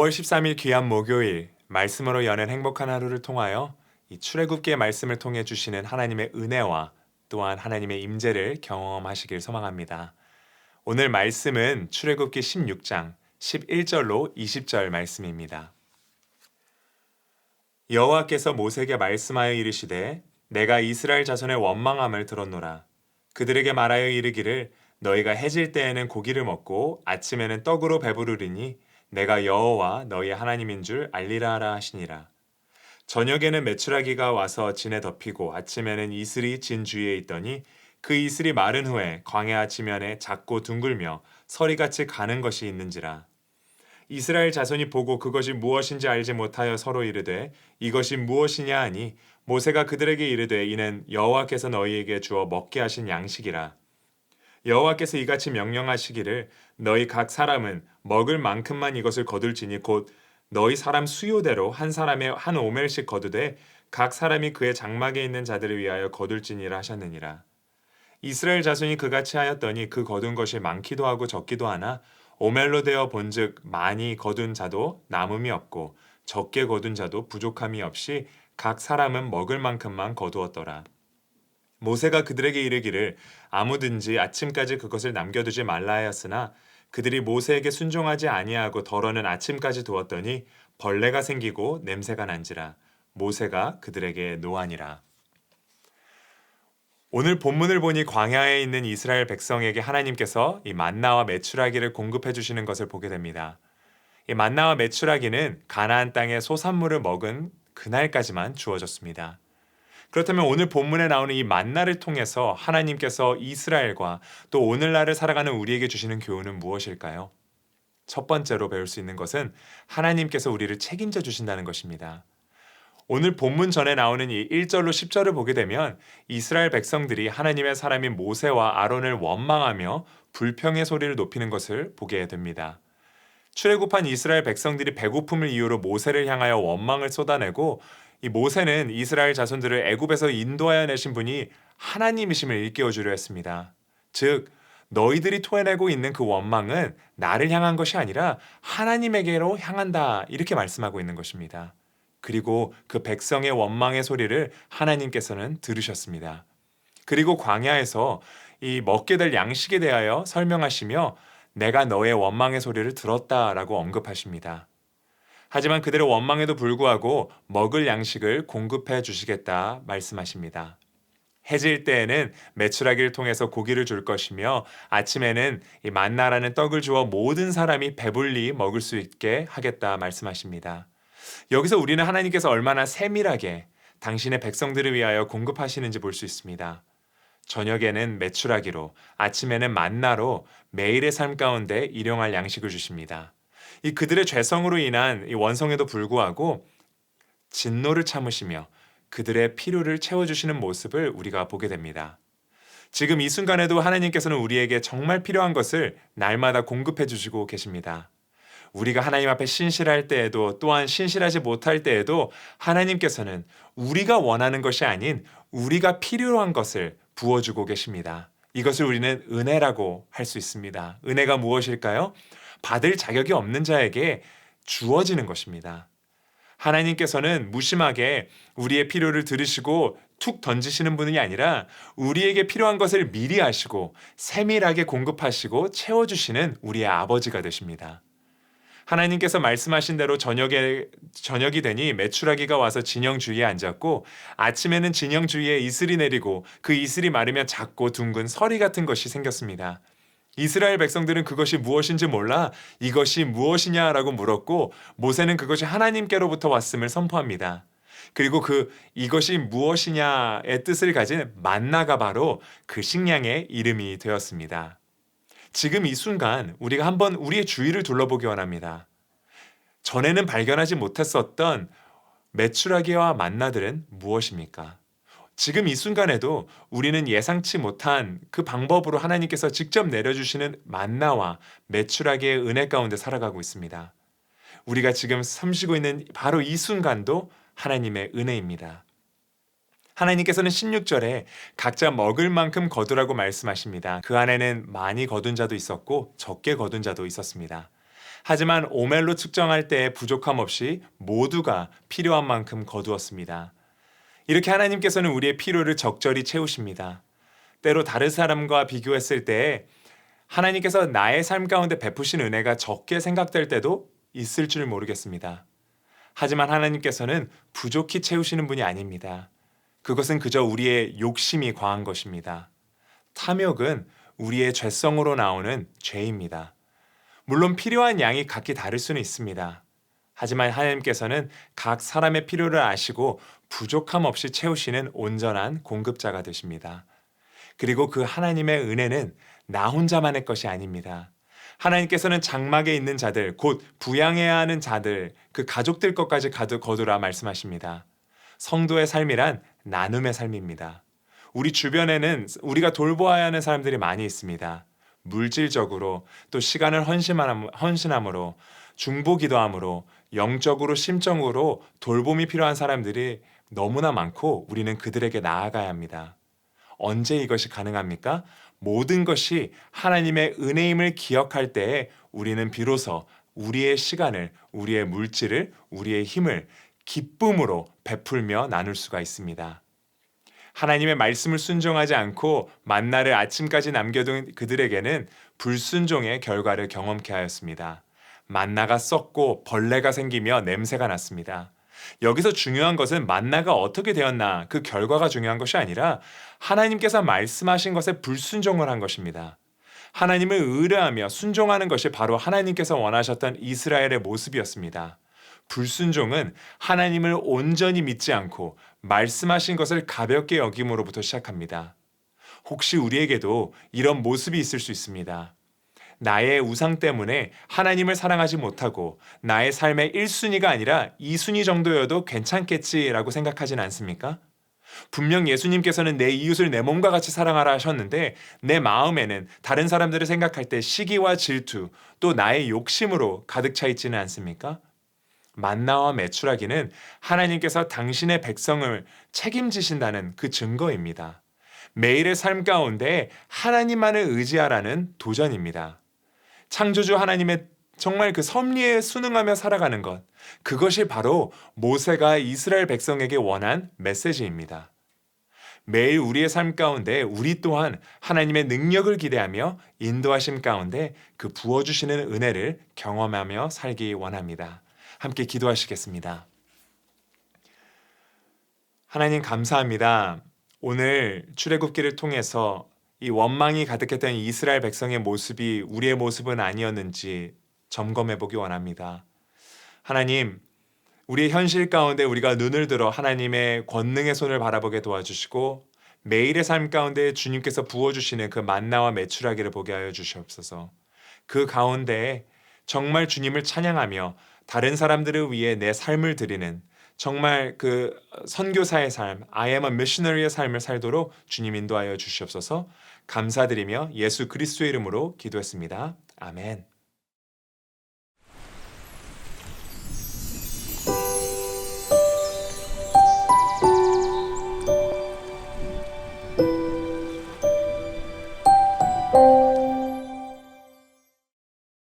5월 13일 귀한 목요일 말씀으로 여는 행복한 하루를 통하여 이 출애굽기의 말씀을 통해 주시는 하나님의 은혜와 또한 하나님의 임재를 경험하시길 소망합니다. 오늘 말씀은 출애굽기 16장 11절로 20절 말씀입니다. 여호와께서 모세에게 말씀하여 이르시되 내가 이스라엘 자손의 원망함을 들었노라. 그들에게 말하여 이르기를 너희가 해질 때에는 고기를 먹고 아침에는 떡으로 배부르리니 내가 여호와 너희 하나님인 줄 알리라 하라 하시니라. 저녁에는 메추라기가 와서 진에 덮이고 아침에는 이슬이 진 주위에 있더니 그 이슬이 마른 후에 광야 지면에 작고 둥글며 서리같이 가는 것이 있는지라. 이스라엘 자손이 보고 그것이 무엇인지 알지 못하여 서로 이르되 이것이 무엇이냐 하니 모세가 그들에게 이르되 이는 여호와께서 너희에게 주어 먹게 하신 양식이라. 여호와께서 이같이 명령하시기를 너희 각 사람은 먹을 만큼만 이것을 거둘지니 곧 너희 사람 수요대로 한 사람에 한 오멜씩 거두되 각 사람이 그의 장막에 있는 자들을 위하여 거둘지니라 하셨느니라. 이스라엘 자손이 그같이 하였더니 그 거둔 것이 많기도 하고 적기도 하나 오멜로 되어 본즉 많이 거둔 자도 남음이 없고 적게 거둔 자도 부족함이 없이 각 사람은 먹을 만큼만 거두었더라. 모세가 그들에게 이르기를 아무든지 아침까지 그것을 남겨두지 말라 하였으나 그들이 모세에게 순종하지 아니하고 덜어는 아침까지 두었더니 벌레가 생기고 냄새가 난지라. 모세가 그들에게 노하니라. 오늘 본문을 보니 광야에 있는 이스라엘 백성에게 하나님께서 이 만나와 메추라기를 공급해 주시는 것을 보게 됩니다. 이 만나와 메추라기는 가나안 땅의 소산물을 먹은 그날까지만 주어졌습니다. 그렇다면 오늘 본문에 나오는 이 만나를 통해서 하나님께서 이스라엘과 또 오늘날을 살아가는 우리에게 주시는 교훈은 무엇일까요? 첫 번째로 배울 수 있는 것은 하나님께서 우리를 책임져 주신다는 것입니다. 오늘 본문 전에 나오는 이 1절로 10절을 보게 되면 이스라엘 백성들이 하나님의 사람인 모세와 아론을 원망하며 불평의 소리를 높이는 것을 보게 됩니다. 출애굽한 이스라엘 백성들이 배고픔을 이유로 모세를 향하여 원망을 쏟아내고 이 모세는 이스라엘 자손들을 애굽에서 인도하여 내신 분이 하나님이심을 일깨워 주려 했습니다. 즉 너희들이 토해내고 있는 그 원망은 나를 향한 것이 아니라 하나님에게로 향한다 이렇게 말씀하고 있는 것입니다. 그리고 그 백성의 원망의 소리를 하나님께서는 들으셨습니다. 그리고 광야에서 이 먹게 될 양식에 대하여 설명하시며 내가 너의 원망의 소리를 들었다라고 언급하십니다. 하지만 그들의 원망에도 불구하고 먹을 양식을 공급해 주시겠다 말씀하십니다. 해질 때에는 메추라기를 통해서 고기를 줄 것이며 아침에는 이 만나라는 떡을 주어 모든 사람이 배불리 먹을 수 있게 하겠다 말씀하십니다. 여기서 우리는 하나님께서 얼마나 세밀하게 당신의 백성들을 위하여 공급하시는지 볼 수 있습니다. 저녁에는 메추라기로, 아침에는 만나로 매일의 삶 가운데 일용할 양식을 주십니다. 이 그들의 죄성으로 인한 이 원성에도 불구하고 진노를 참으시며 그들의 필요를 채워주시는 모습을 우리가 보게 됩니다. 지금 이 순간에도 하나님께서는 우리에게 정말 필요한 것을 날마다 공급해 주시고 계십니다. 우리가 하나님 앞에 신실할 때에도 또한 신실하지 못할 때에도 하나님께서는 우리가 원하는 것이 아닌 우리가 필요한 것을 부어주고 계십니다. 이것을 우리는 은혜라고 할 수 있습니다. 은혜가 무엇일까요? 받을 자격이 없는 자에게 주어지는 것입니다. 하나님께서는 무심하게 우리의 필요를 들으시고 툭 던지시는 분이 아니라 우리에게 필요한 것을 미리 아시고 세밀하게 공급하시고 채워주시는 우리의 아버지가 되십니다. 하나님께서 말씀하신 대로 저녁이 되니 메추라기가 와서 진영 주위에 앉았고 아침에는 진영 주위에 이슬이 내리고 그 이슬이 마르면 작고 둥근 서리 같은 것이 생겼습니다. 이스라엘 백성들은 그것이 무엇인지 몰라 이것이 무엇이냐라고 물었고 모세는 그것이 하나님께로부터 왔음을 선포합니다. 그리고 이것이 무엇이냐의 뜻을 가진 만나가 바로 그 식량의 이름이 되었습니다. 지금 이 순간 우리가 한번 우리의 주위를 둘러보기 원합니다. 전에는 발견하지 못했었던 메추라기와 만나들은 무엇입니까? 지금 이 순간에도 우리는 예상치 못한 그 방법으로 하나님께서 직접 내려주시는 만나와 메추라기의 은혜 가운데 살아가고 있습니다. 우리가 지금 섬쉬고 있는 바로 이 순간도 하나님의 은혜입니다. 하나님께서는 16절에 각자 먹을 만큼 거두라고 말씀하십니다. 그 안에는 많이 거둔 자도 있었고 적게 거둔 자도 있었습니다. 하지만 오멜로 측정할 때 부족함 없이 모두가 필요한 만큼 거두었습니다. 이렇게 하나님께서는 우리의 필요를 적절히 채우십니다. 때로 다른 사람과 비교했을 때 하나님께서 나의 삶 가운데 베푸신 은혜가 적게 생각될 때도 있을 줄 모르겠습니다. 하지만 하나님께서는 부족히 채우시는 분이 아닙니다. 그것은 그저 우리의 욕심이 과한 것입니다. 탐욕은 우리의 죄성으로 나오는 죄입니다. 물론 필요한 양이 각기 다를 수는 있습니다. 하지만 하나님께서는 각 사람의 필요를 아시고 부족함 없이 채우시는 온전한 공급자가 되십니다. 그리고 그 하나님의 은혜는 나 혼자만의 것이 아닙니다. 하나님께서는 장막에 있는 자들, 곧 부양해야 하는 자들, 그 가족들 것까지 거두라 말씀하십니다. 성도의 삶이란 나눔의 삶입니다. 우리 주변에는 우리가 돌보아야 하는 사람들이 많이 있습니다. 물질적으로, 또 시간을 헌신함으로, 중보기도함으로, 영적으로, 심적으로 돌봄이 필요한 사람들이 너무나 많고 우리는 그들에게 나아가야 합니다. 언제 이것이 가능합니까? 모든 것이 하나님의 은혜임을 기억할 때에 우리는 비로소 우리의 시간을, 우리의 물질을, 우리의 힘을 기쁨으로 베풀며 나눌 수가 있습니다. 하나님의 말씀을 순종하지 않고 만나를 아침까지 남겨둔 그들에게는 불순종의 결과를 경험케 하였습니다. 만나가 썩고 벌레가 생기며 냄새가 났습니다. 여기서 중요한 것은 만나가 어떻게 되었나 그 결과가 중요한 것이 아니라 하나님께서 말씀하신 것에 불순종을 한 것입니다. 하나님을 의뢰하며 순종하는 것이 바로 하나님께서 원하셨던 이스라엘의 모습이었습니다. 불순종은 하나님을 온전히 믿지 않고 말씀하신 것을 가볍게 여김으로부터 시작합니다. 혹시 우리에게도 이런 모습이 있을 수 있습니다. 나의 우상 때문에 하나님을 사랑하지 못하고 나의 삶의 1순위가 아니라 2순위 정도여도 괜찮겠지라고 생각하진 않습니까? 분명 예수님께서는 내 이웃을 내 몸과 같이 사랑하라 하셨는데 내 마음에는 다른 사람들을 생각할 때 시기와 질투 또 나의 욕심으로 가득 차 있지는 않습니까? 만나와 메추라기는 하나님께서 당신의 백성을 책임지신다는 그 증거입니다. 매일의 삶 가운데 하나님만을 의지하라는 도전입니다. 창조주 하나님의 정말 그 섭리에 순응하며 살아가는 것, 그것이 바로 모세가 이스라엘 백성에게 원한 메시지입니다. 매일 우리의 삶 가운데 우리 또한 하나님의 능력을 기대하며 인도하심 가운데 그 부어주시는 은혜를 경험하며 살기 원합니다. 함께 기도하시겠습니다. 하나님 감사합니다. 오늘 출애굽기를 통해서 이 원망이 가득했던 이스라엘 백성의 모습이 우리의 모습은 아니었는지 점검해 보기 원합니다. 하나님, 우리의 현실 가운데 우리가 눈을 들어 하나님의 권능의 손을 바라보게 도와주시고 매일의 삶 가운데 주님께서 부어주시는 그 만나와 메추라기를 보게 하여 주시옵소서. 그 가운데 정말 주님을 찬양하며 다른 사람들을 위해 내 삶을 드리는 정말 그 선교사의 삶, I am a missionary의 삶을 살도록 주님 인도하여 주시옵소서. 감사드리며 예수 그리스도의 이름으로 기도했습니다. 아멘.